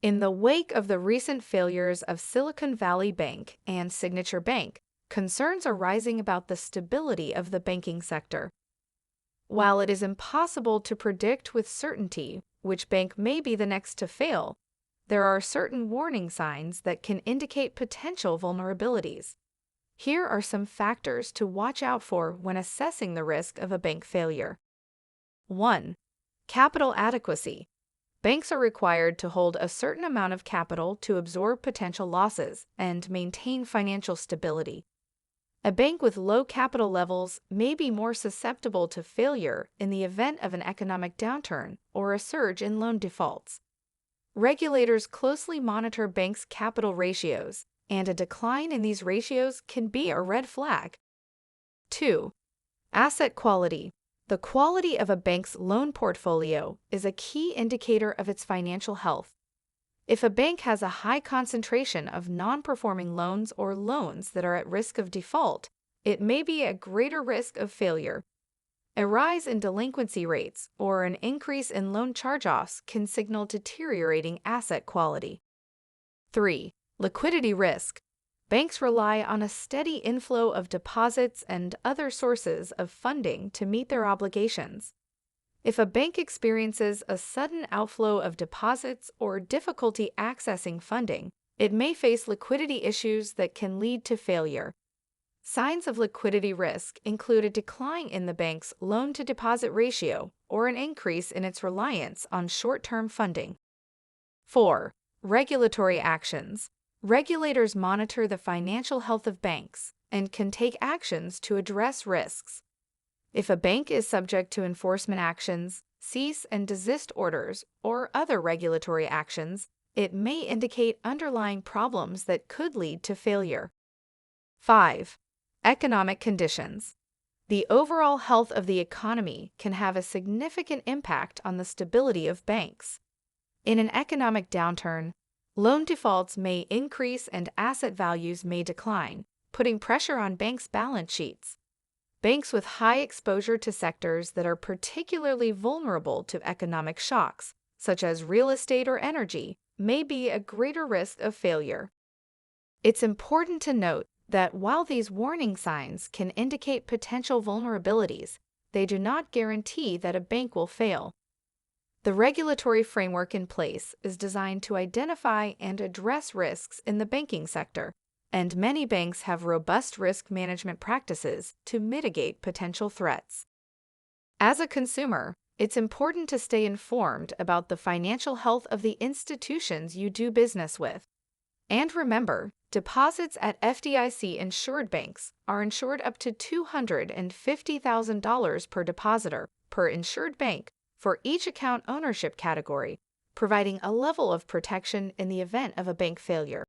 In the wake of the recent failures of Silicon Valley Bank and Signature Bank, concerns are rising about the stability of the banking sector. While it is impossible to predict with certainty which bank may be the next to fail, there are certain warning signs that can indicate potential vulnerabilities. Here are some factors to watch out for when assessing the risk of a bank failure. 1. Capital adequacy. Banks are required to hold a certain amount of capital to absorb potential losses and maintain financial stability. A bank with low capital levels may be more susceptible to failure in the event of an economic downturn or a surge in loan defaults. Regulators closely monitor banks' capital ratios, and a decline in these ratios can be a red flag. 2. Asset quality. The quality of a bank's loan portfolio is a key indicator of its financial health. If a bank has a high concentration of non-performing loans or loans that are at risk of default, it may be at greater risk of failure. A rise in delinquency rates or an increase in loan charge-offs can signal deteriorating asset quality. 3. Liquidity risk. Banks rely on a steady inflow of deposits and other sources of funding to meet their obligations. If a bank experiences a sudden outflow of deposits or difficulty accessing funding, it may face liquidity issues that can lead to failure. Signs of liquidity risk include a decline in the bank's loan-to-deposit ratio or an increase in its reliance on short-term funding. 4. Regulatory actions. Regulators monitor the financial health of banks and can take actions to address risks. If a bank is subject to enforcement actions, cease and desist orders, or other regulatory actions, it may indicate underlying problems that could lead to failure. 5. Economic conditions. The overall health of the economy can have a significant impact on the stability of banks. In an economic downturn, loan defaults may increase and asset values may decline, putting pressure on banks' balance sheets. Banks with high exposure to sectors that are particularly vulnerable to economic shocks, such as real estate or energy, may be at greater risk of failure. It's important to note that while these warning signs can indicate potential vulnerabilities, they do not guarantee that a bank will fail. The regulatory framework in place is designed to identify and address risks in the banking sector, and many banks have robust risk management practices to mitigate potential threats. As a consumer, it's important to stay informed about the financial health of the institutions you do business with. And remember, deposits at FDIC-insured banks are insured up to $250,000 per depositor per insured bank for each account ownership category, providing a level of protection in the event of a bank failure.